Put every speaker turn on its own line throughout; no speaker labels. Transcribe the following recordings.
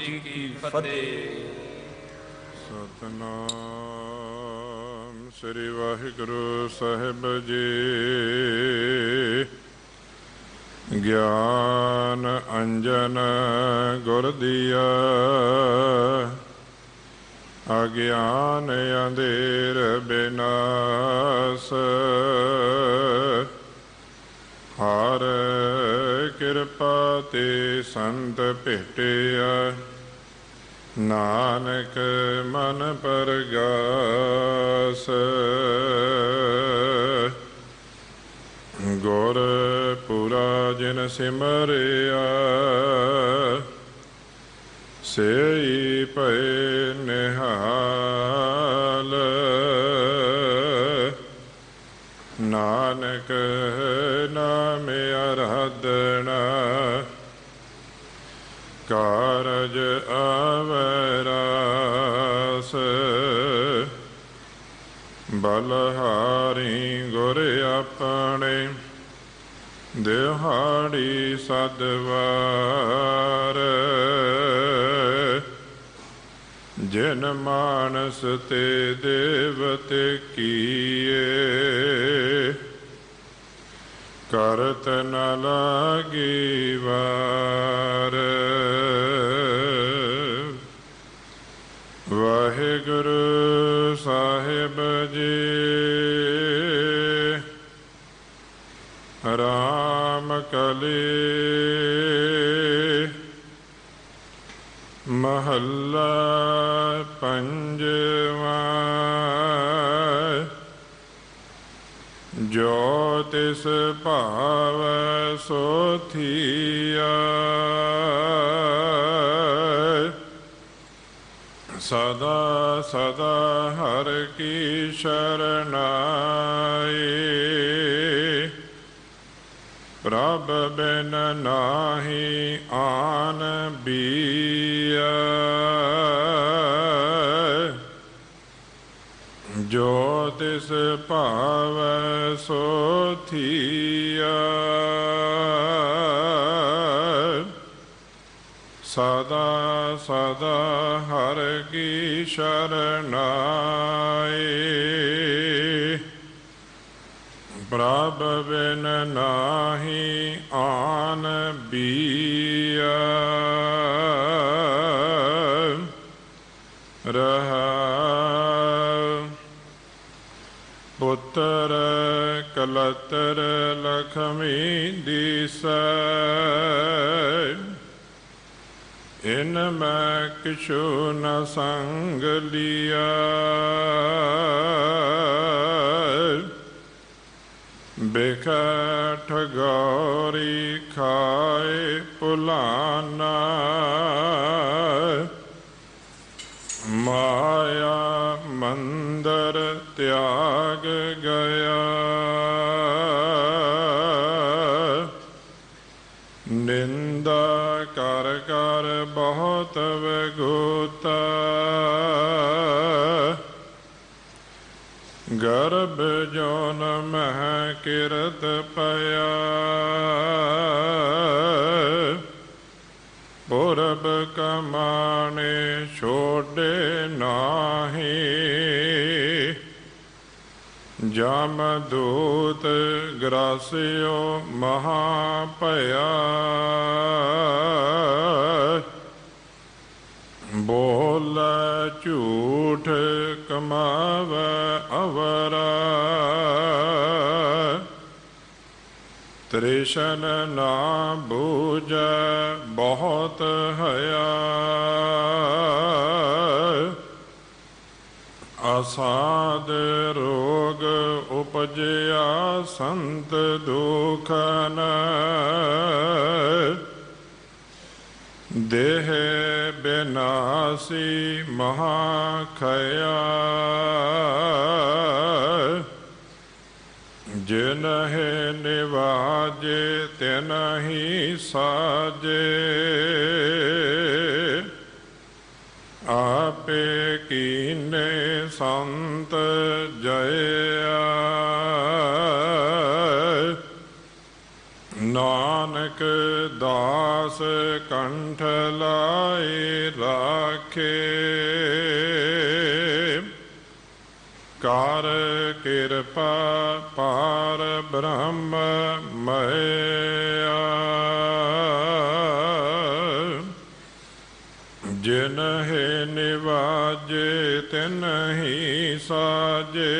जी की फतेह।
सतनाम श्री वाहिगुरु साहिब जी। ज्ञान अंजन गुर दिया, अज्ञान अंधेर बिनाश। हर कृपा ते संत भेटिया, नानक मन परगास। गुर पूरा जिन सिमरिया, सेई भय निहाल। नानक नाम आराधना, कारज अवरास। बलहारी गुर अपने, दिहाड़ी सदवार। जिन मानस ते देवते किए, करत न लागी वार। वाहिगुरु साहिब जी। राम कली महला पंजवा। जो तिस भाव सो थिया, सदा सदा हर की शरणाई। प्रभ बिन नाही आन बिया, जो तिस भाव सो थिया। सदा सदा हर की शरणाई। प्रभ बिन नाही आन बिया। पुत्र कलतर लक्ष्मी दिसै, इन मैं किछु न संग लिया। बिकट गौरी खाए पुलाना, माया मंदर त्याग गया। निंदा कर कर बहुत विगुता, गर्भ जौन मह किरत पया। पूरब कमाने छोड़े नाही, जामदूत ग्रासियो महापया। बोल झूठ कमाव अवरा, तृष्ण ना बूझ बहुत हया। असाध रोग उपजया संत दुखन, देह बिनासी महाखया। जिनहि निवाजे तिनहि साजे, आपे कीने संत जया। नानक दास कंठ लाए राखे कार कृपा पार ब्रह्म मया जिन है निवाजे तिन ही साजे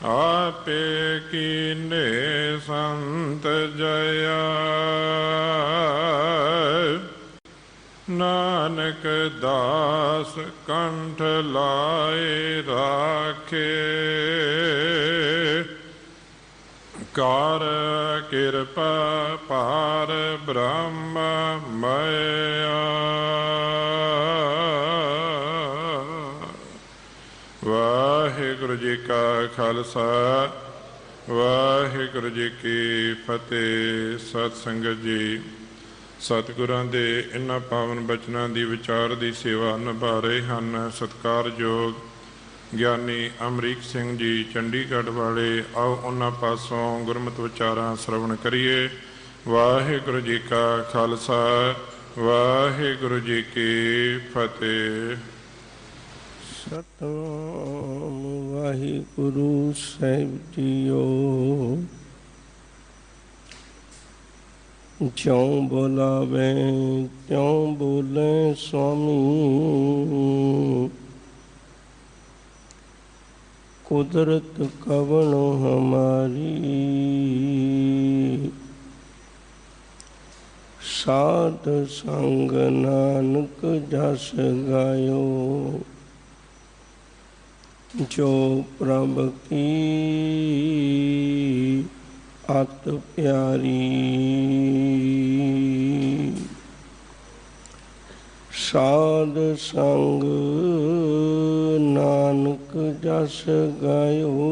आपे कीने संत जया नानक दास कंठ लाए राखे कार कृपा पार ब्रह्म मया वाहिगुरु जी का खालसा वाहिगुरु जी की फतेह। सत संगत जी, सतगुਰਾਂ ਦੇ ਇਨ੍ਹਾਂ ਪਾਵਨ ਬਚਨਾਂ ਦੀ ਵਿਚਾਰ ਦੀ ਸੇਵਾ ਨਿਭਾ ਰਹੇ ਹਨ ਸਤਿਕਾਰਯੋਗ ਗਿਆਨੀ ਅਮਰੀਕ ਸਿੰਘ ਜੀ ਚੰਡੀਗੜ੍ਹ ਵਾਲੇ। ਆਓ ਉਹਨਾਂ ਪਾਸੋਂ ਗੁਰਮਤਿ ਵਿਚਾਰਾਂ ਸਰਵਣ ਕਰੀਏ। ਵਾਹਿਗੁਰੂ ਜੀ ਕਾ ਖਾਲਸਾ ਵਾਹਿਗੁਰੂ ਜੀ ਕੀ ਫਤਿਹ।
ਸਤਿਨਾਮ ਵਾਹਿਗੁਰੂ ਸਾਹਿਬ ਜੀਓ। ਜਿਉਂ ਬੋਲਾਵੇ ਤਿਉਂ ਬੋਲੇ ਸੁਆਮੀ, ਕੁਦਰਤ ਕਵਣ ਹਮਾਰੀ। ਸਾਧ ਸੰਗ ਨਾਨਕ ਜਸ ਗਾਇਓ, ਜੋ ਪ੍ਰਭ ਕੀ ਅਤ ਪਿਆਰੀ। ਸਾਧ ਸੰਗ ਨਾਨਕ ਜਸ ਗਾਇਓ,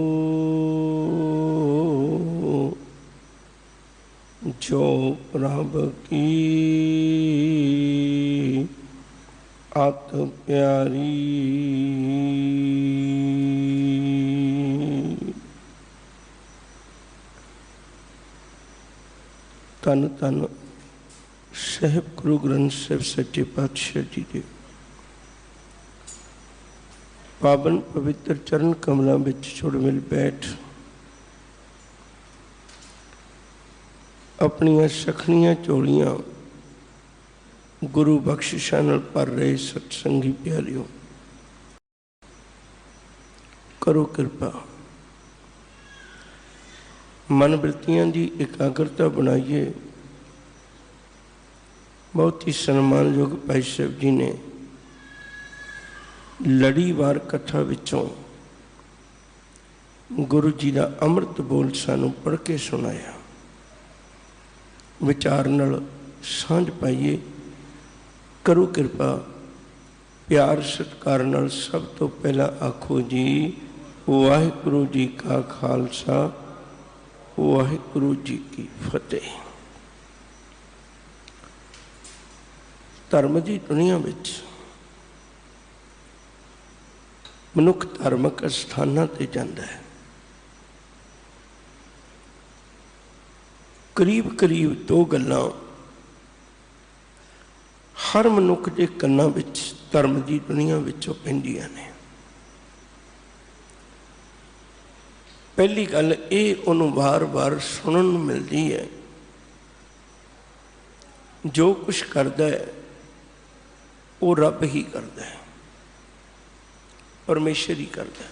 ਜੋ ਪ੍ਰਭ ਕੀ ਅਤ ਪਿਆਰੀ। ਧੰਨ ਧੰਨ ਸਾਹਿਬ ਗੁਰੂ ਗ੍ਰੰਥ ਸਾਹਿਬ ਸੱਚੇ ਪਾਤਸ਼ਾਹ ਜੀ ਦੇ ਪਾਵਨ ਪਵਿੱਤਰ ਚਰਨ ਕਮਲਾਂ ਵਿੱਚ ਛੁੜ ਮਿਲ ਬੈਠ ਆਪਣੀਆਂ ਸਖਣੀਆਂ ਝੋਲੀਆਂ ਗੁਰੂ ਬਖਸ਼ਿਸ਼ਾਂ ਨਾਲ ਭਰ ਰਹੇ ਸਤਸੰਗੀ ਪਿਆਰਿਓ, ਕਰੋ ਕਿਰਪਾ। ਮਨ ਬਿਰਤੀਆਂ ਦੀ ਇਕਾਗਰਤਾ ਬਣਾਈਏ। ਬਹੁਤ ਹੀ ਸਨਮਾਨਯੋਗ ਭਾਈ ਸਾਹਿਬ ਜੀ ਨੇ ਲੜੀਵਾਰ ਕਥਾ ਵਿੱਚੋਂ ਗੁਰੂ ਜੀ ਦਾ ਅੰਮ੍ਰਿਤ ਬੋਲ ਸਾਨੂੰ ਪੜ੍ਹ ਕੇ ਸੁਣਾਇਆ। ਵਿਚਾਰ ਨਾਲ ਸਾਂਝ ਪਾਈਏ। ਕਰੋ ਕਿਰਪਾ। ਪਿਆਰ ਸਤਿਕਾਰ ਨਾਲ ਸਭ ਤੋਂ ਪਹਿਲਾਂ ਆਖੋ ਜੀ ਵਾਹਿਗੁਰੂ ਜੀ ਕਾ ਖਾਲਸਾ ਵਾਹਿਗੁਰੂ ਜੀ ਕੀ ਫਤਿਹ। ਧਰਮ ਦੀ ਦੁਨੀਆ ਵਿੱਚ ਮਨੁੱਖ ਧਾਰਮਿਕ ਅਸਥਾਨਾਂ ਤੇ ਜਾਂਦਾ ਹੈ। ਕਰੀਬ ਕਰੀਬ ਦੋ ਗੱਲਾਂ ਹਰ ਮਨੁੱਖ ਦੇ ਕੰਨਾਂ ਵਿੱਚ ਧਰਮ ਦੀ ਦੁਨੀਆ ਵਿੱਚੋਂ ਪੈਂਦੀਆਂ ਨੇ। ਪਹਿਲੀ ਗੱਲ ਇਹ ਉਹਨੂੰ ਵਾਰ-ਵਾਰ ਸੁਣਨ ਨੂੰ ਮਿਲਦੀ ਹੈ, ਜੋ ਕੁਛ ਕਰਦਾ ਹੈ ਉਹ ਰੱਬ ਹੀ ਕਰਦਾ ਹੈ, ਪਰਮੇਸ਼ਰ ਹੀ ਕਰਦਾ ਹੈ।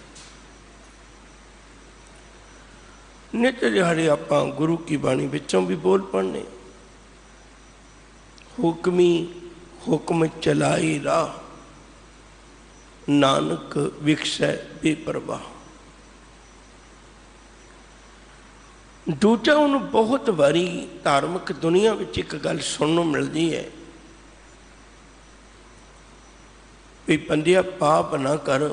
ਨਿਤ ਦਿਹਾੜੇ ਆਪਾਂ ਗੁਰੂ ਕੀ ਬਾਣੀ ਵਿੱਚੋਂ ਵੀ ਬੋਲ ਪੜ੍ਹਨੇ। ਹੁਕਮੀ ਹੁਕਮ ਚਲਾਈ ਰਾਹ, ਨਾਨਕ ਵਿਖਸੈ ਬੇਪਰਵਾਹ। ਦੂਜਾ ਉਹਨੂੰ ਬਹੁਤ ਵਾਰੀ ਧਾਰਮਿਕ ਦੁਨੀਆ ਵਿੱਚ ਇੱਕ ਗੱਲ ਸੁਣਨ ਨੂੰ ਮਿਲਦੀ ਹੈ ਵੀ ਬੰਦਿਆ ਪਾਪ ਨਾ ਕਰ,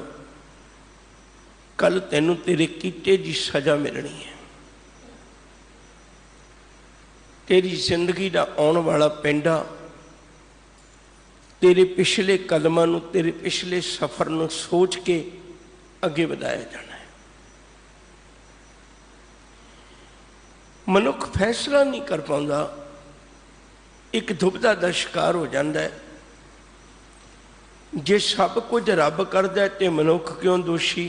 ਕੱਲ ਤੈਨੂੰ ਤੇਰੇ ਕੀਤੇ ਦੀ ਸਜ਼ਾ ਮਿਲਣੀ ਹੈ। ਤੇਰੀ ਜ਼ਿੰਦਗੀ ਦਾ ਆਉਣ ਵਾਲਾ ਪੈਂਡਾ ਤੇਰੇ ਪਿਛਲੇ ਕਦਮਾਂ ਨੂੰ, ਤੇਰੇ ਪਿਛਲੇ ਸਫ਼ਰ ਨੂੰ ਸੋਚ ਕੇ ਅੱਗੇ ਵਧਾਇਆ ਜਾਣਾ ਹੈ। मनुख फैसला नहीं कर पाता, एक दुविधा का शिकार हो जाता है। जे सब कुछ रब करदा है तो मनुख क्यों दोषी?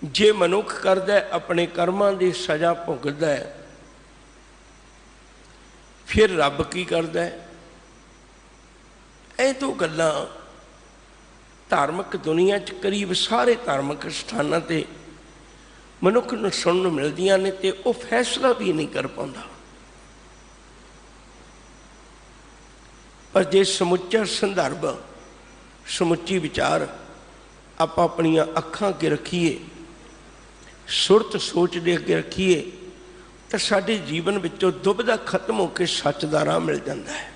जे मनुख करदा है अपने कर्मां की सज़ा भुगतदा है, फिर रब की करदा है? ਇਹ तो गल्लां धार्मिक दुनिया च करीब सारे धार्मिक स्थानों ते मनुख नूं सुनन नूं मिलदियां ने, ते वो फैसला भी नहीं कर पाता। पर जे समुचा संदर्भ, समुची विचार आप अपनियां अखां अगे रखीए, सुरत सोच दे अगे रखीए, तो साडे जीवन विचों दुविधा खत्म होकर सच दा राह मिल जाता है।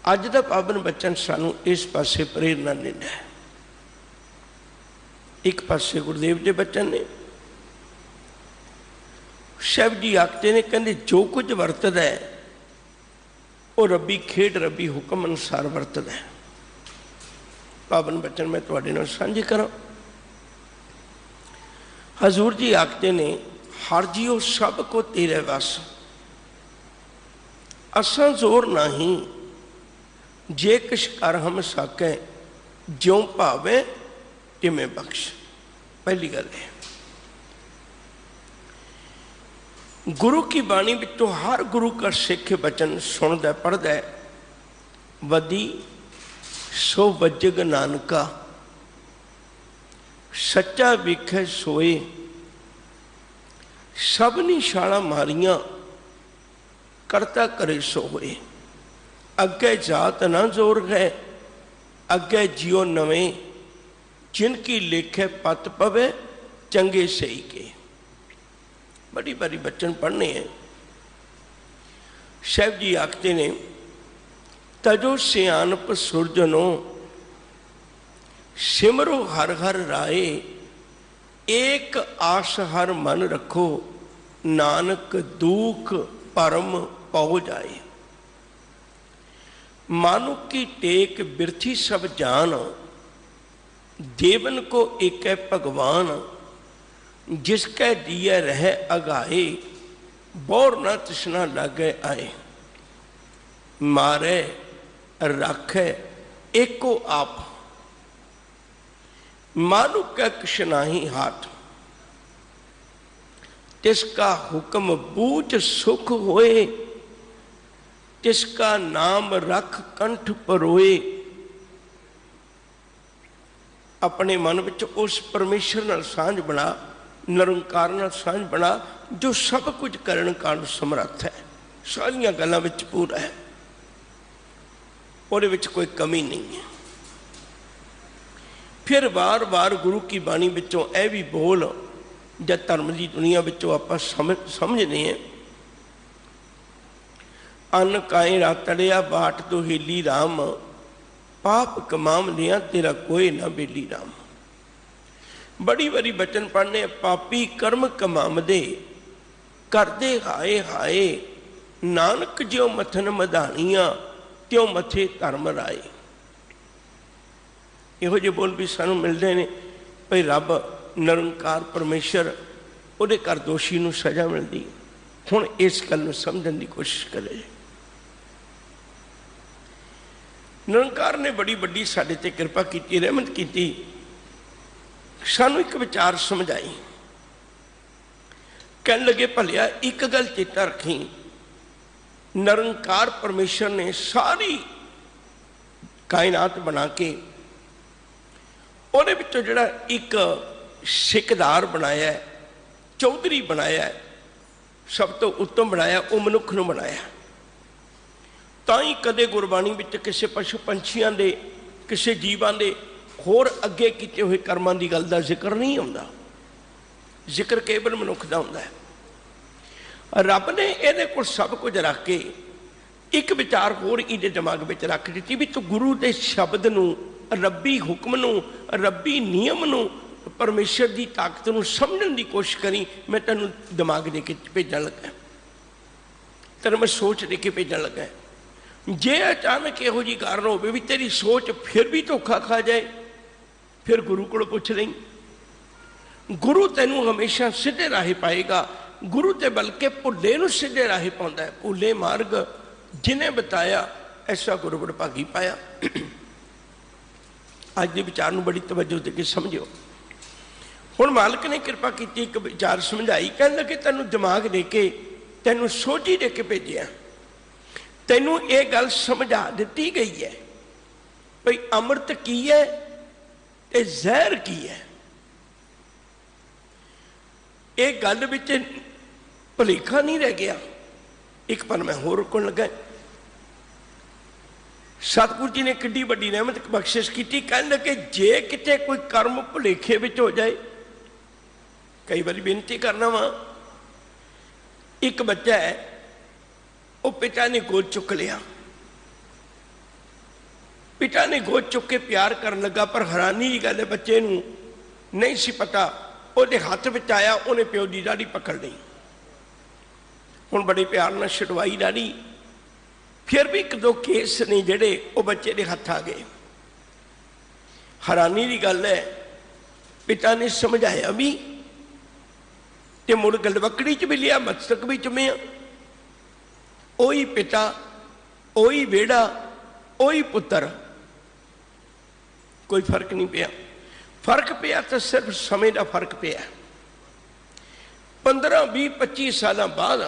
अज दा पावन बचन सानू इस पासे प्रेरणा दिंदा है। एक पासे गुरुदेव के बचन ने, शिव जी आखते ने, कहते जो कुछ वरतदा है वो रबी खेड, रबी हुक्म अनुसार वरतदा है। पावन बचन मैं तुहाडे नाल सांझे करा। हजूर जी आखते ने, हर जियो सब को तेरे वस, असां जोर नहीं, जे किश कर हम साकै, ज्यों भावे तिवें बख्श। पहली गल है, गुरु की बाणी विचों हर गुरु का सिख बचन सुनदा पढ़दा है। वदी सो वजग नानका, सच्चा वेखै सोए, सबनी छालां मारियां, करता करे सो होए। अगे जात ना जोर है, अगे जियो नवें, जिनकी लेखे पत पवे, चंगे सही के। बड़ी बड़ी बचन पढ़ने हैं। शिव जी आखते ने, तजो सियानप सुरजनो, सिमरो हर हर राय, एक आस हर मन रखो, नानक दुख परम पौ जाए। मानुक की टेक बिरथी सब जान, देवन को एक है भगवान, जिसकै दिया रह अगाए, बोर न तृष्णा लागे आए। मारे राखे एको आप, मानुक का किश नाही हाथ, तिसका हुक्म बूझ सुख होए, तिसका नाम रख कंठ परोए। अपने मन विच उस परमेश्वर नाल सांझ बना, निरंकार नाल सांझ बना, जो सब कुछ करन कान समर्थ है, सारियां गल्लां विच पूरा है, उहदे विच कोई कमी नहीं है। फिर बार बार गुरु की बाणी विचों यह भी बोल, जब धर्म की दुनिया विचों आपां समझने हैं, अन्न काए रातड़िया बाट तो हेली राम, पाप कमाम लिया तेरा कोई ना बेली राम। बड़ी बड़ी बचन पढ़ने, पापी कर्म कमाम दे, करदे हाए हाए, नानक ज्यों मथन मधानियां, त्यों मथे धर्म राए। इहो जे बोल भी सानू मिलते हैं भाई, रब निरंकार परमेश्वर, उहदे घर दोषी नूं सज़ा मिलती। हुण इस गल नूं समझण की कोशिश करे। निरंकार ने बड़ी बड़ी साडे ते कृपा की, रहमत की, सानू एक विचार समझाई। कहन लगे, भलिया एक गल चेता रखी, निरंकार परमेश्वर ने सारी कायनात बना के उहदे विचों जिहड़ा एक सिकदार बनाया, चौधरी बनाया, सब तो उत्तम बनाया, वो मनुख नूं बनाया। ताई कदे गुरबाणी विच किसी पशु पंछियां दे, किसी जीवां दे होर अगे कीते हुए कर्मां दी गल दा जिक्र नहीं आउंदा, जिक्र केवल मनुख दा हुंदा है। रब ने इहदे कोल सब कुछ रख के एक विचार होर इहदे दिमाग विच रख दित्ती भी तू गुरु दे शब्द नूं, रब्बी हुक्म नूं, रब्बी नियम नूं, परमेश्वर की ताकत नूं समझण की कोशिश करी। मैं तैनूं दिमाग दे के भेजण लगा, तेरे मैं सोच दे के भेजण लगा। जे अचानक इहो जी कारण हो भी तेरी सोच फिर भी धोखा खा जाए, फिर गुरु को पुछ लई। गुरु तैनू हमेशा सीधे राह पाएगा। गुरु ते बल्कि भुल्ले नूं सीधे राह पाउंदा है। भुल्ले मार्ग जिन्हें बताया ऐसा गुरु बड़भागी पाया। अज के विचार नूं बड़ी तवज्जो दे के समझो। हुण मालिक ने कृपा की, एक विचार समझाई, कहण लगे तैनू दिमाग दे के, तैनू सोझी दे के भेजिया, तैनू ये गल समझा दी गई है भाई अमृत की है ते जहर की है। एक गल विच भुलेखा नहीं रह गया। एक पर मैं होर रुकन लगा। सतगुरु जी ने किड्डी वड्डी रहमत बख्शिश की। कहने लगे जे किते कोई कर्म भुलेखे विच हो जाए, कई बार बेनती करना वा, एक बच्चा है वो पिता ने गोद चुक लिया, पिता ने गोद चुक के प्यार करन लगा, पर हैरानी की गल है बच्चे नूं नहीं सी पता, ਉਹਦੇ हथ में आया, उन्हें प्यो की दाढ़ी पकड़ ली। हुण बड़े प्यार नाल छुड़वाई दाढ़ी, फिर भी एक दो केस ने जिहड़े वो बच्चे के हथ आ गए। हैरानी की गल है पिता ने समझाया भी ते मुड़ गलवकड़ी च भी लिया, मस्तक भी चुमिया। ओही पिता, ओही बेड़ा, ओही पुत्र, कोई फर्क नहीं पिया। फर्क पिया तो सिर्फ समय का फर्क पिया। 15, 20, 25 साल बाद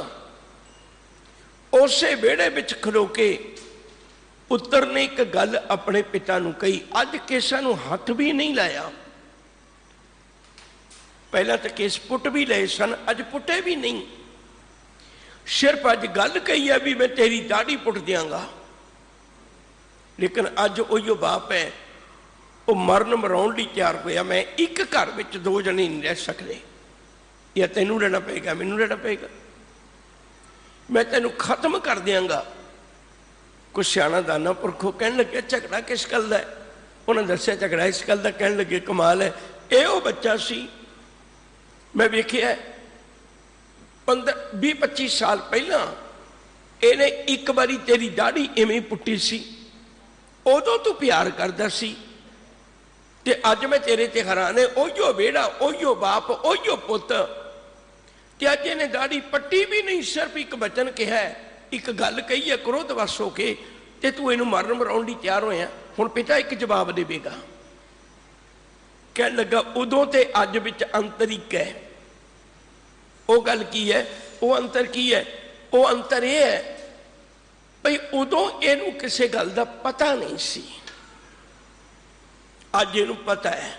उसे बेड़े विच खलो के पुत्र ने एक गल अपने पिता नूं कही। अज केसां नूं हथ भी नहीं लाया, पहला तो केस पुट भी लए सन, अज पुटे भी नहीं। सिर्फ अज गल कही है भी मैं तेरी दाढ़ी पुट दियांगा। लेकिन अज उहिओ बाप है वो मरण मराउण लई तैयार होया। मैं एक घर में 2 जने नहीं रह सकते, या तेनू रहना पेगा, मैनू रहना पेगा, मैं तेनू खत्म कर दियांगा। कुछ सियाणा दाना पुरखों कहन लगे झगड़ा किस गल दा? उन्हें दस्सिया झगड़ा इस गल दा। कहन लगे कमाल है, ये वो बच्चा सी मैं वेखिया 20-25 साल पहला इहने एक बारी तेरी दाढ़ी इवें पुट्टी सी, उदों तू प्यार करदा सी, ते अज मैं तेरे ते हैरान है। ओहिओ बेड़ा, ओहिओ बाप, ओहिओ पुत, ते अज इन्हें दाढ़ी पट्टी भी नहीं, सिर्फ एक वचन कहा है, एक गल कही है क्रोधवश होके, ते तू इनू मरण मराउण लई तैयार होया। हुण पिता एक जवाब देवेगा। कहन लगा उदों ते अज विच अंतरिक है। वो गल की है, वो अंतर की है? वो अंतर यह है भाई उदों इनू किसी गल का पता नहीं सी, अज इनू पता है।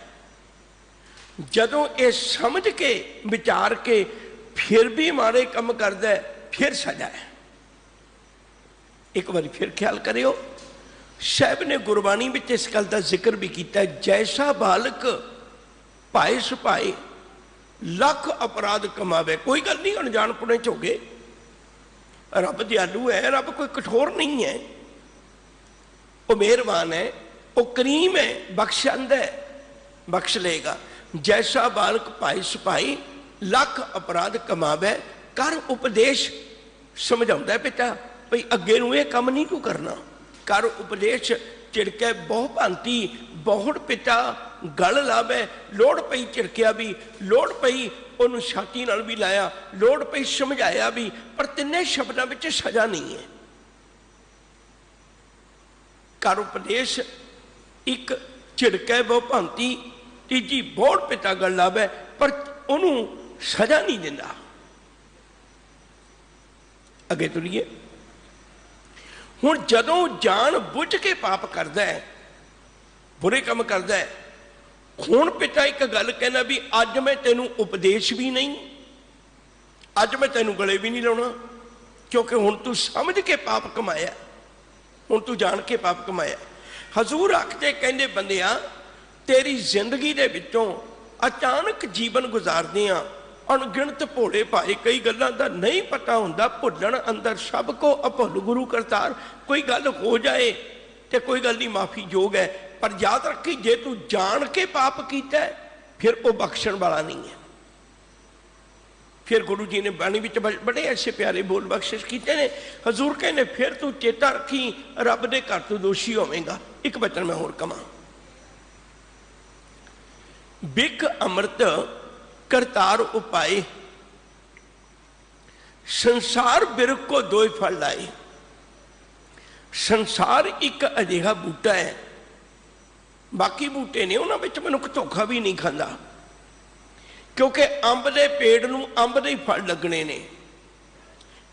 जदों ये समझ के विचार के फिर भी माड़े काम करदा है, फिर सजा है। एक बार फिर ख्याल करियो, साहब ने गुरबाणी में इस गल का जिक्र भी किया, जैसा बालक पाए सुपाए लख अपराध कमावे। कोई गल नहीं अनजानपुणे च हो गए, रब दयालु है, रब कोई कठोर नहीं है, वो मेहरबान है, वो करीम है, बख्शंद है, बख्श लेगा। जैसा बालक पाए सुपाई लख अपराध कमावे, कर उपदेश। समझाउंदा पिता भाई अगे नूं ये काम नहीं तू करना, कर उपदेश। झिड़के बहु भांति, बहुत पिता गल लावे, लोड़ पई झिड़किया भी, लोड़ पई उन्होंने छाती नाल भी लाया, लोड़ पई समझाया भी, पर तिन्ने शब्दों में सजा नहीं है। कर उपदेश एक, झिड़के बहु भांति, तीजी बहुत पिता गल लावे, पर उन्होंने सजा नहीं दिंदा। अगे तुरीए, हुण जदों जान बुझ के पाप करदा है, बुरे काम करदा है, हुण पिता एक गल कहना भी अज मैं तेनू उपदेश भी नहीं, अज मैं तेनू गले भी नहीं लाउणा, क्योंकि हुण तू समझ के पाप कमाया, हुण तू जान के पाप कमाया। हजूर आखदे कहंदे बंदिया तेरी जिंदगी दे विचों अचानक जीवन गुजारदे आ, अणगिणत भोले भाए कई गल्लां दा नहीं पता हुंदा, भुल्लण अंदर सब को अभुल गुरु करतार। कोई गल हो जाए तो कोई गल नहीं, माफ़ी योग है, पर याद रखी जे तू जान के पाप कीता है फिर वो बख्शण वाला नहीं है। फिर गुरु जी ने बाणी विच बड़े ऐसे प्यारे बोल बख्शिश कीते ने। हजूर कहने फिर तू चेता रखी रब दे घर तू दोषी होवेगा। एक वचन मैं होर कवां, बिक अमृत करतार उपाय, संसार बिरख को दो फल लाए। संसार एक अजिहा बूटा है, बाकी बूटे ने उन्होंने विच मनुख धोखा भी नहीं खांदा, क्योंकि अंब दे पेड़ नूं अंब दे फल लगने ने,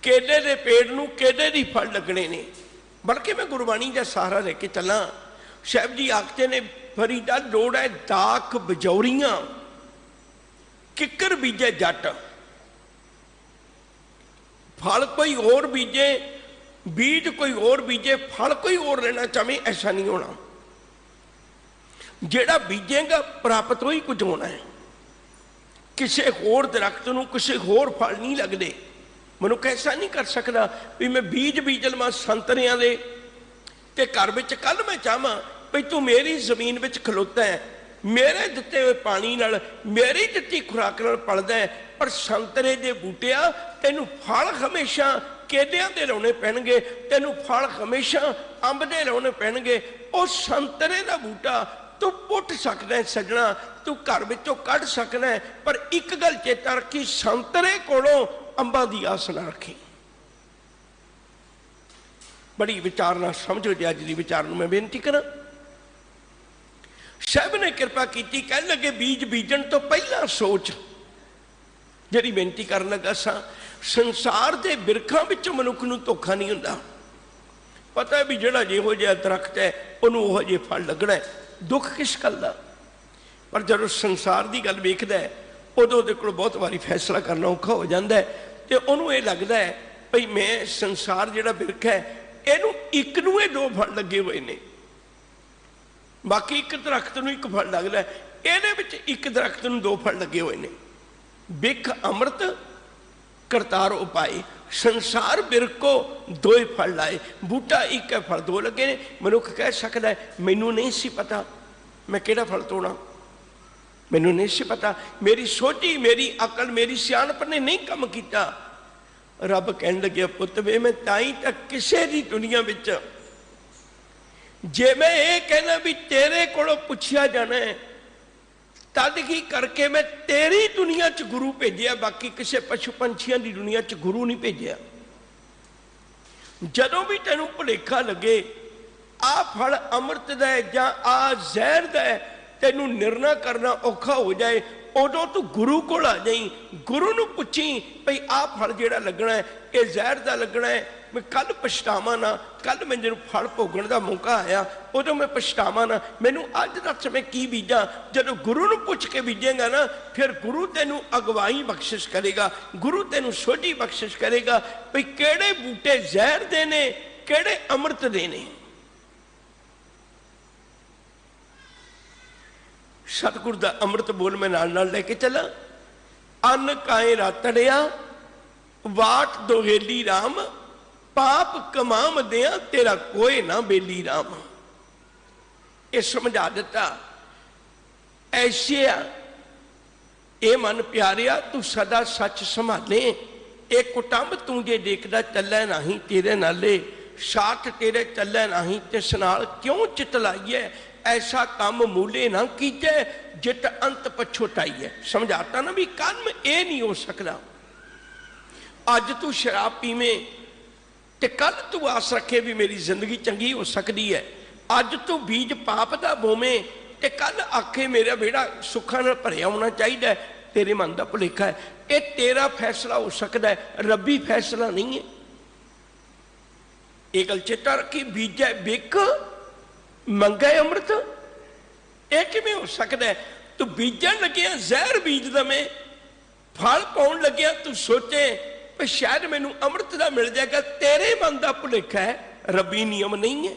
केले दे पेड़ नूं केले दे फल लगने ने। बल्कि मैं गुरबाणी का सहारा लेके चला, साहब जी आखते ने फरीदा लोड़ है दाख बजौरियां किकर बीजे जट, फल कोई और बीजे, बीज कोई और बीजे, फल कोई और लेना चाहे, ऐसा नहीं होना। जेड़ा बीजेगा प्राप्त हो ही कुछ होना है। किसी होर दरख्त नूं किसी होर फल नहीं लगते। मनुख ऐसा नहीं कर सकता भी मैं बीज बीज लवां संतरियां दे ते घर विच कल मैं चाहां भी तू मेरी जमीन विच खलोता है, मेरे दिते हुए पानी नाल मेरी दिती खुराक नाल पलदा है, पर संतरे दे बूटिया तेनू फल हमेशा केलियां दे लाने पैणगे, तेनू फल हमेशा अंब दे लाने पैणगे। उस संतरे दा बूटा तू पुट सकदा है सजना, तू घर विचों कढ सकदा है, पर एक गल चेता रखी, संतरे कोलों अंबा दी आस ना रखी। बड़ी विचारना समझो जी। अज दी विचार नूं मैं बेनती करा। साहब ने कृपा की, कह लगे बीज बीजन तो पहला सोच जिहड़ी बेनती करन लगा सा, संसार के बिरखां विच मनुख नूं धोखा नहीं हुंदा। पता है भी जिहड़ा जिहो जिहा दरख्त है उहनूं उहो जिहा फल लगना है। दुख किस गल दा? पर जदों संसार की गल वेखदा है उदों उहदे कोल बहुत वारी फैसला करना औखा हो जाता है, तो उहनूं इह लगदा है भई मैं संसार जिहड़ा बिरख है इहनूं एक नूं ही दो फल लगे हुए ने, बाकी एक दरख्त नूं एक फल लगदा है, इहदे विच एक दरख्त नूं दो फल लगे हुए ने। बिख अमृत करतार उपाय, संसार बिरख को दो ही फल लाए। बूटा एक है, फल दो लगे ने। मनुख कह सकता है मैनू नहीं सी पता मैं किहड़ा फल तोड़ा, मैनू नहीं सी पता, मेरी सोची मेरी अकल मेरी सियाणप ने नहीं काम किया। रब कहन लगे पुत वे मैं ताई तक किसी भी दुनिया विच जे मैं ये कहना भी तेरे कोलों पुछया जाना है तद की करके मैं तेरी दुनिया च गुरु भेजिया, बाकी किसी पशु पंछियों की दुनिया च गुरु नहीं भेजिया। जदों भी तेनू भुलेखा लगे आ फल अमृत दा है जां आ जहर दा है, तेनू निर्णय करना औखा हो जाए, उदों तू गुरु कोल आ जाई। गुरु नूं पुछी भई आ फल जिहड़ा लगना है ये जहर दा लगना है, मैं कल पछतावा ना, कल मैं जो फल भोगण का मौका आया उदों मैं पछतावा ना, मैनू अज दस मैं की बीजा। जदों गुरु नूं पुछ के बीजेगा ना फिर गुरु तेनू अगवाई बख्शिश करेगा, गुरु तेनू सोझी बख्शिश करेगा भई किहड़े बूटे जहर दे ने किहड़े अमृत दे ने। सतगुर दा अमृत बोल मैं नाल नाल लेके चला। अन्न काए रातड़िया वाट दोहेली राम, पाप कमाम दिया तेरा कोई ना बेली राम। ये समझा दिता ऐसे ए मन प्यारिया तू सदा सच संभाले, एक कुटुंब तू जे देखदा चलै नहीं तेरे नाले, साथ तेरे चलै नहीं तिस नाल क्यों चित लाइए, ऐसा काम मूले ना कीजे जित अंत पछोताई है। समझाता ना भी कर्म ये नहीं हो सकता। अज तू शराब पीवे ते कल तू आस रखे भी मेरी जिंदगी चंगी हो सकती है। अज तू बीज पाप का बोवे ते कल आखे मेरा बेड़ा सुखा नाल भरिया होना चाहिए, तेरे मन का भुलेखा है। ये तेरा फैसला हो सकता है, रब्बी फैसला नहीं है। ये गल चेता रखी, बीजा बिक मंगे अमृत, यह किवें हो सकता है? तू बीजन लग्या जहर बीज दमे, फल पाउण लग्या तू सोचे भी शायद मैनू अमृत का मिल जाएगा, तेरे मन का भुलेखा है। रबी नियम नहीं है,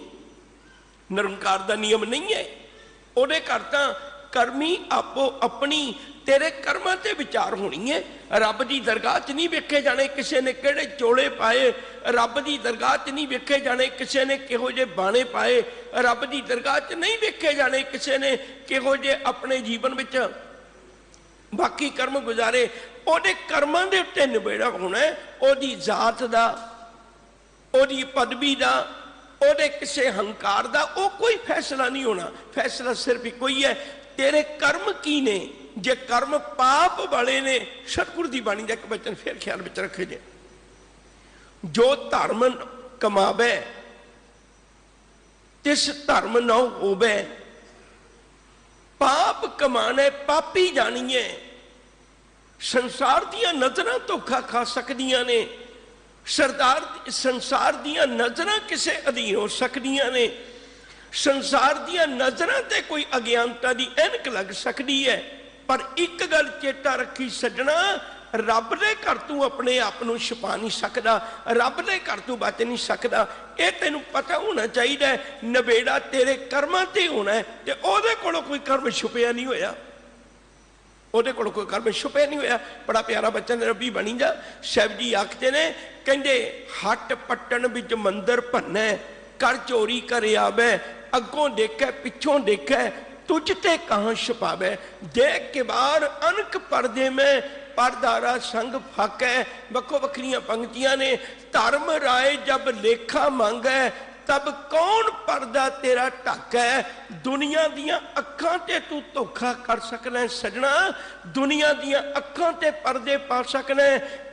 निरंकार का नियम नहीं है। उहदे घर तां करमी आपो अपनी तेरे कर्मां ते विचार होनी है। रब की दरगाह च नहीं वेखे जाने किसी ने किहड़े चोले पाए, रब की दरगाह च नहीं वेखे जाने किसी ने किहो जे बाणे पाए, रब की दरगाह च नहीं वेखे जाने किसी ने किहो जे अपने जीवन विच बाकी कर्म गुजारे। उहदे कर्मां दे उत्ते निबेड़ा होना है, उहदी जात दा, उहदी पदवी दा, उहदे किसी हंकार दा, वो कोई फैसला नहीं होना। फैसला सिर्फ इको ही है, तेरे कर्म की ने जे कर्म पाप वाले ने। सतगुरु की बाणी का एक वचन फिर ख्याल में रखे जे, जो धर्म कमावे तिस धर्म न होवे, पाप कमाने पापी जानिए। संसार दियां नजरां धोखा खा सकदियां ने, संसार दियां नजरां किसे अधीन हो सकदियां ने, संसार दियां नजरां ते कोई अज्ञानता की ऐनक लग सकती है। पर एक गल चेता रखी सज्जणा, रब दे घर तू अपने आप को छुपा नहीं सकता, रब दे घर तू बच नहीं सकता। ये तेन पता होना चाहिए, नवेड़ा तेरे कर्मां ते होना है, ते ओहदे कोलों कोई कर्म छुपिया नहीं होया, ओहदे कोलों कोई कर्म छुपिया नहीं होया। बड़ा प्यारा बचन रबी बनी जा साहब जी आखते ने, कहंदे हट पट्टन विच मंदिर भन्नै, कर चोरी करे आवे, अगों देखे पिछों देखे, तुझ ते कहां छुपावे। देख के बाहर अनक पर्दे में परदारा संग फाकै। वक्को वक्रियां पंक्तियां ने, धर्म राय जब लेखा मांगे, तब कौन पर्दा तेरा ढाकै। दुनिया दियां अखां ते तू धोखा कर सकना सजना, दुनिया दियां अखां ते पर्दे पा सकना।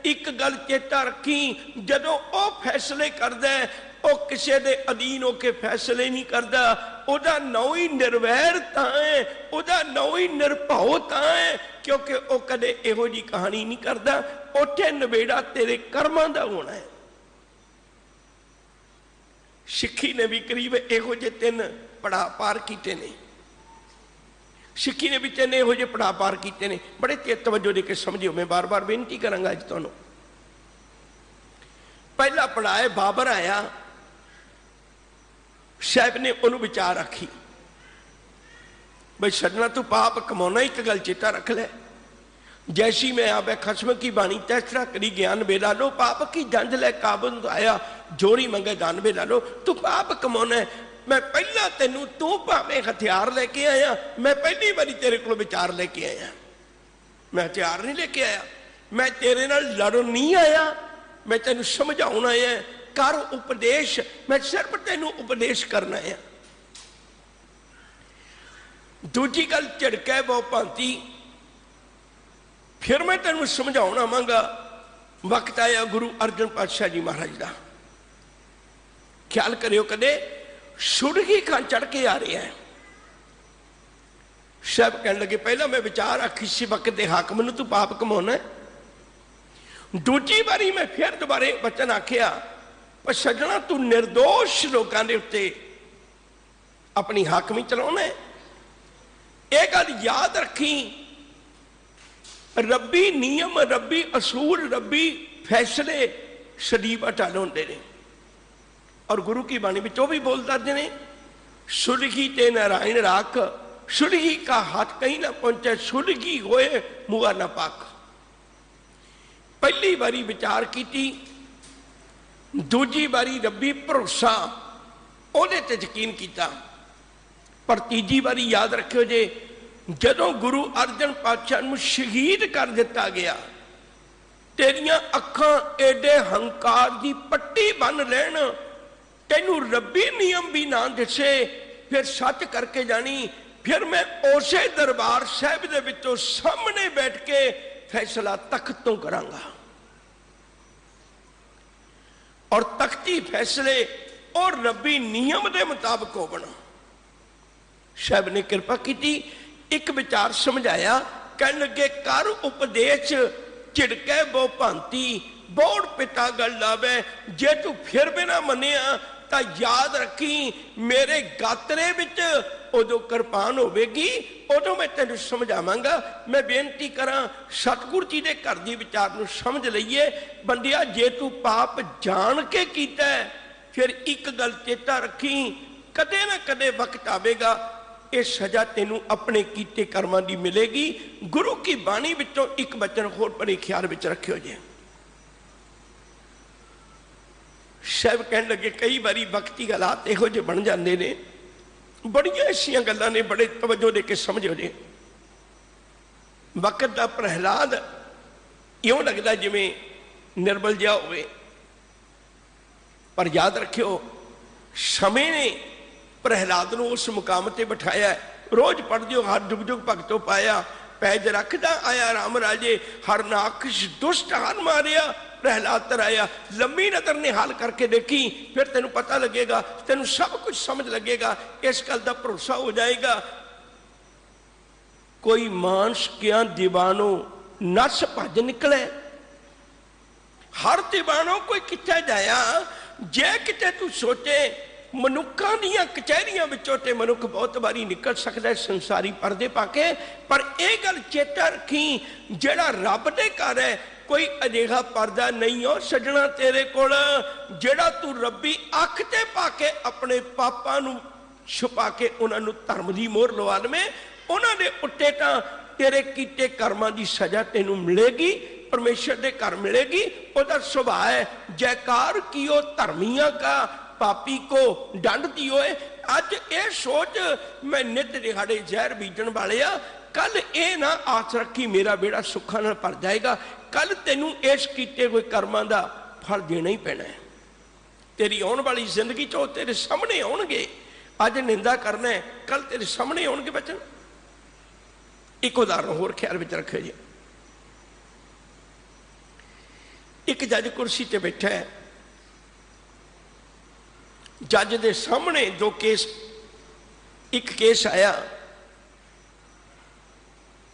एक गल चेता रखी, जदों ओ फैसले करदा वो किसी के अधीन होकर फैसले नहीं करता, ओदा नाम ही निर्वैर तां है, ओदा नाम ही निरभव तां है, क्योंकि वह कदे इहो जी कहानी नहीं करता। उत्थे नवेड़ा तेरे कर्मां दा होना है। सिक्खी ने भी करीब इहो जे 3 पड़ाव पार किए ने, सिक्खी ने भी 3 इहो जे पड़ाव पार किए ने। बड़े तवज्जो दे के समझियो, मैं बार बार बेनती करांगा अज तुहानूं। पहला पड़ाव बाबर आया, साहब ने उन्होंने विचार रखी, भाई सजना तू पाप कमाना, एक गल चेता रख ले, जैसी मैं आवे खसम की बाणी तैसरा करी ज्ञान बेला लो, पाप की जंज ले काबुल आया, जोरी मंगे दान बेला लो। तू पाप कमाना है, मैं पहला तेनू, तू भावें हथियार लेके आया, मैं पहली बारी तेरे को विचार लेके आया, मैं हथियार नहीं लेके आया, मैं तेरे नाल लड़न नहीं आया, मैं तेनू समझाउण आया। कर उपदेश, मैं सिर्फ तेनू उपदेश करना है। दूजी गल झिड़कै बहु भांति, फिर मैं तेनू समझाउण आवांगा। वक्त आया गुरु अर्जन पातशाह जी महाराज का, ख्याल करियो कदे सुरगी खां चढ़ के आ रहा है। साहब कहने लगे, पहला मैं विचार आखी सी वक्त दे हाकम नूं तू पाप कमाउणा है। दूजी बारी मैं फिर दोबारे वचन आखिया, पर सजना तू निर्दोष लोगों के उत्ते अपनी हाकमी चलाना है। यह गल याद रखी, रब्बी नियम, रब्बी असूल, रब्बी फैसले सदीब अटल होंदे ने। और गुरु की बाणी में भी बोलता ने, सुलगी ते नारायण राख, सुलगी का हाथ कहीं ना पहुंचे, सुलगी होए मुआ ना पाक। पहली बारी विचार की, दूजी बारी रब्बी भरोसा ओहदे ते यकीन किया, पर तीजी बारी याद रखियो जे जदों गुरु अर्जन पातशाह नूं शहीद कर दिता गया, तेरियां अखां एडे हंकार की पट्टी बन लैन, तेनू रब्बी नियम भी ना दिसे, फिर सच करके जानी, फिर मैं उसे दरबार साहब दे विचों सामने बैठ के फैसला तख्त तो करांगा। और तख्ती फैसले और रब्बी नियम के मुताबिक हो बना। साहब ने कृपा की, एक विचार समझाया, कह लगे कर उपदेश झिड़कै बहु भांति, बोड़ पिता गल लावे, जे तू फिर भी ना मनिया तो याद रखी मेरे गातरे विच उदों कृपान होगी, उदों मैं तेन समझावांगा। मैं बेनती करा सतगुरु जी के घर की विचार नूं समझ लईए। बंदिया जे तू पाप जान के कीता है, फिर एक गल चेता रखी, कदे ना कदे वक्त आवेगा, ये सजा तेनू अपने कीते कर्मां दी मिलेगी। गुरु की बाणी विचों एक वचन होर बड़े ख्याल विच रखियो जे। साहब कहने लगे, कई बारी वक्ती हालात इहो जे बन जाते ने, बड़िया ऐसिया गल्लां ने, बड़े तवज्जो दे के समझो जे। वक्त का प्रहलाद इउं लगता जिवें निर्बल जिहा होवे, पर याद रखियो समय ने प्रहलाद नूं उस मुकाम ते बिठाया। रोज पढ़ दिओ, हर जुग जुग भगतों पाया, पैज रखदा आया राम राजे, हरनाकश दुष्ट हर मारिया, प्रहलाद तराया। लंबी नजर निहाल करके देखी, फिर तेन पता लगेगा, तेन सब कुछ समझ लगेगा, इस गल का भरोसा हो जाएगा। कोई मानस क्या दीवानो नस भज निकले, हर दीवानो कोई किथे जाया। जे किते तू सोचे मनुखा दियां कचहरियां विचों ते मनुख बहुत बारी निकल सकता है संसारी परदे पाके, पर यह गल चेता रखी, जेड़ा रब दे घर है कोई अजिहा परदा नहीं हो सजना तेरे कोल, जेड़ा तू रब्बी अख ते पाके अपने पापा नू छुपा के उन्होंने धर्म की मोहर लवा लवे, उन्होंने उत्ते तां तेरे कीते कर्मां की सजा तेनू मिलेगी, परमेश्वर के घर मिलेगी। उसका सुभाव है जयकार कियो धर्मिया का, पापी को दंड दियो। अज ये सोच मैं नित दिहाड़े जहर बीजन वाले आ, कल ये ना आस रखी मेरा बेड़ा सुखा नाल भर जाएगा, कल तेनू इस कीते कोई कर्मां दा फल देना ही पैना है। तेरी आने वाली जिंदगी चो तेरे सामने आउणगे, अज निंदा करना है कल तेरे सामने आउणगे बचन। एक उदाहरण होर ख्याल विच रखियो जी, एक जज कुर्सी ते बैठा है, जज दे सामने दो केस, एक केस आया,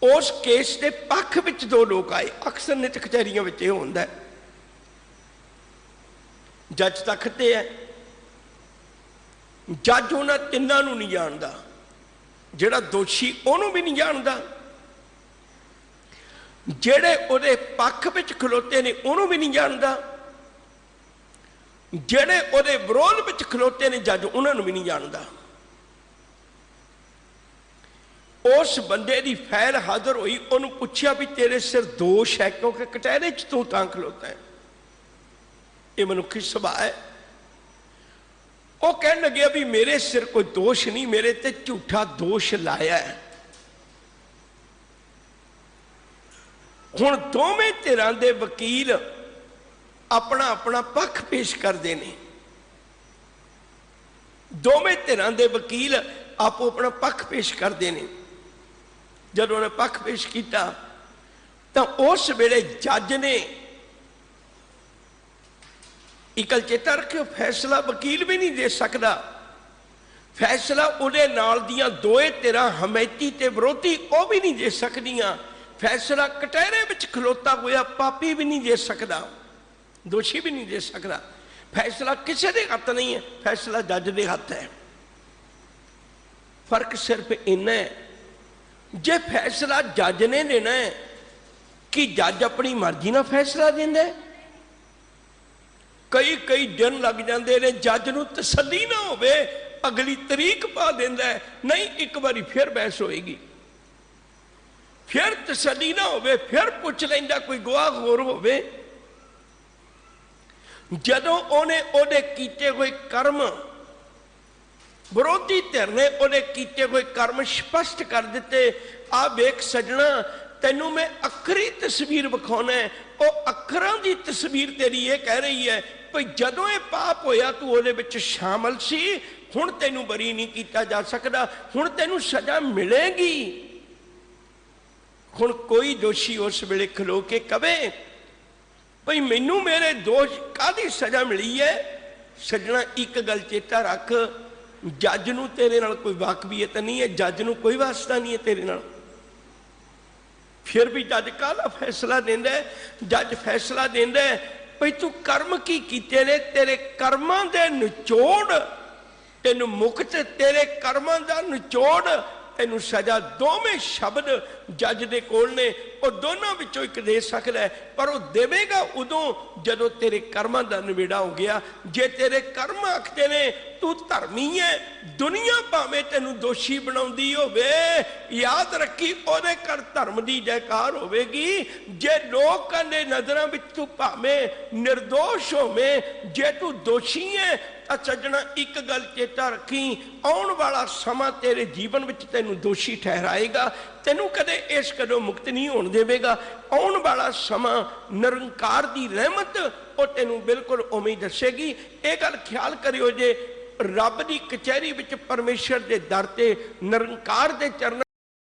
उस केस के पक्ष विच दो लोग आए। अक्सर नित कचहरियां विच इह हुंदा है, जज तखते है, जज उन्हां तिन्नां नूं नहीं जानदा, जिहड़ा दोषी उहनूं भी नहीं जानदा, जेड़े उहदे पक्ष विच खलोते ने उहनूं भी नहीं जानदा, जेड़े उहदे विरोध विच खलोते ने जज उन्होंने भी नहीं जानता। उस बंदे की फाइल हाजिर हुई, उन्होंने पूछा भी तेरे सिर दोष है, क्योंकि कटहरे च तू तां खलोता है, ये मनुखी सुभाव है। वह कह लगे भी मेरे सिर कोई दोष नहीं, मेरे ते झूठा दोष लाया है। हुण दोवें धिरां दे वकील अपना अपना पक्ष पेश करते हैं, दोवें धिरां दे वकील आपो अपना पक्ष पेश करते हैं। जब उन्हें पक्ष पेश किया तो उस वेले जज ने एक गल चेता रखियो, फैसला वकील भी नहीं दे सकता, फैसला उहदे नाल दियां दोए धिरां हमैती ते विरोधी वह भी नहीं दे सकदियां, फैसला कटहरे विच खलोता होया पापी भी नहीं दे सकता, दोषी भी नहीं दे सकता। फैसला किसी के हथ नहीं है, फैसला जज के हथ है। फर्क सिर्फ इन्ना है, जे फैसला जज ने देना है कि जज अपनी मर्जी ना फैसला देंदा है। कई कई दिन लग जाते हैं, जज नूं तसल्ली ना होवे अगली तरीक पा देंदा है, नहीं एक बारी फिर बहस होएगी, फिर तसल्ली ना होवे फिर पुछ लैंदा कोई गवाह होर होवे। जदों उन्हें उहदे कीते हुए कर्म, विरोधी धिर ने उहदे कीते हुए कर्म स्पष्ट कर दिते, आ वेख सजना तैनू मैं अखरी तस्वीर विखाउणा है, वो अखरां दी तस्वीर तेरी ये कह रही है भाई जदों ये पाप होया तू उहदे विच शामिल सी, हुण तैनू बरी नहीं कीता जा सकदा, हुण तैनू सजा मिलेगी। हुण कोई दोषी उस वेले खलो के कवे भाई मैनू मेरे दोष कादी सजा मिली है, सजना एक गल चेता रख, जज नूं तेरे नाल कोई वाकफियत नहीं है, जज नूं कोई वास्ता नहीं है तेरे नाल। फिर भी जज काहदा फैसला देंदा है, जज फैसला देंदा है भाई तू कर्म की कीते ने, तेरे कर्मां दे निचोड़ तेनू मुक्त, तेरे कर्मां दा निचोड़ तेनू सजा, दोवें शब्द जज दे कोल ने, वो दोनों विचों एक दे सकता है, पर वो देवेगा उदों जदों तेरे कर्मां दा निबेड़ा हो गया। जे तेरे कर्म आखदे ने तू धर्मी है, दुनिया भावें तेनू दोषी बनाउंदी होवे, याद रखी ओदे घर धर्म दी जयकार होवेगी। जे लोकां दे नज़रां विच तू भावें निर्दोष होवें, जे तू दोषी है तां सज्जणा एक गल चेता रखी, आउण वाला समा तेरे जीवन विच तैनू दोषी ठहराएगा, तैनू कदे इस कदों मुक्त नहीं होण देवेगा। आउण वाला समा निरंकार दी रहमत वो तैनू बिल्कुल उवें दसेगी। ये गल ख्याल करियो, जे रब दी कचहरी विच परमेश्वर दे दर ते निरंकार दे चरणा